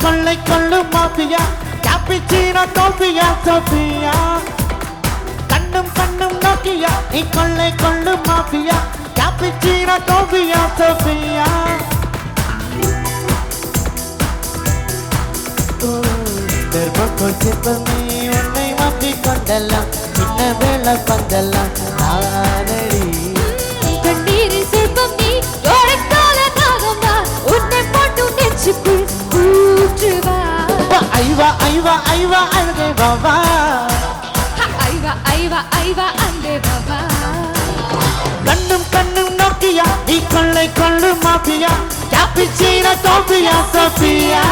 கொள்ளை கொள்ளும் mafia கேப்பிச்சீனோ டோபியா Sophia கண்ணும் கண்ணும் நோக்கியா நீ கொள்ளை கொள்ளும் மாஃபியா கேப்பிச்சீனோ டோபியா சோபியா தெர்மோகோல் சிற்பமே உன்னை மாற்றிக் கொண்டெல்லாம் சின்ன வேளை பந்தெல்லாம் நானடி கண்ணீரில் சிற்பம் நீ ஓடைக்கால தாகமா உன்னை மட்டும் நெஞ்சுக்குள் ஊற்றுவா ஐவா ஐவா ஐவா அழகே பாபா ஐவா ஐவா ஐவா அங்கே பாபா கண்ணும் கண்ணும் நோக்கியா நீ கொள்ளை கொள்ளும் மாஃபியா கேப்பிச்சீனோ டோபியா சோபியா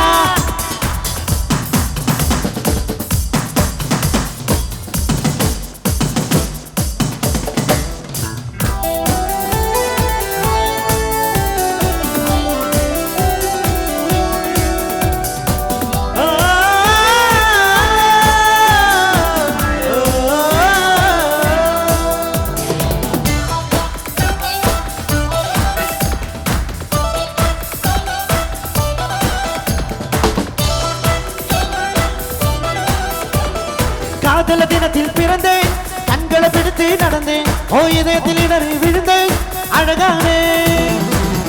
காதல தினத்தில் பிறந்தேன் கண்களை பிடித்து நடந்தேன் ஓ இதயத்தில் இடறி விழுந்தேன் அழகானே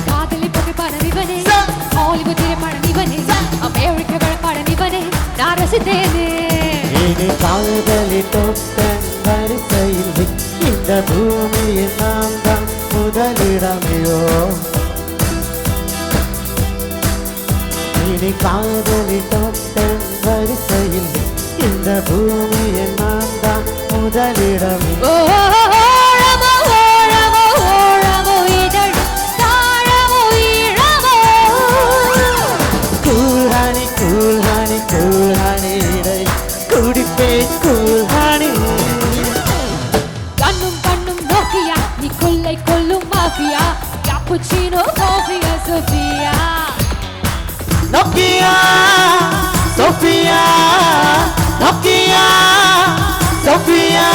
காதலி புகைப்பட நிவனே ஹாலிவுட் திரைப்பட நிவனே அமெரிக்க வழப்பாட நிவனே நான் ரசித்தேனே இனி காதலிட்டோன் வரிசையில் இந்த பூமியில் நாம் தான் முதலிடமையோ இனி காதலிட்டோன் வரிசையில் இந்த பூமியில் நாம் தான் முதலிடமே ஓரமோ ஓரமோ ஓரமோ இதழ் தாழமோ ஈழமோ கூழ்ஹானி கூழ்ஹானி கூழ்ஹானி இடை குடிப்பேன் கூழ்ஹானி கண்ணும் கண்ணும் நோக்கியா நீ கொள்ளை கொள்ளும் மாஃபியா கேப்புச்சீனோ காஃபியா Sophia Nokia Sophia Nokia Sophia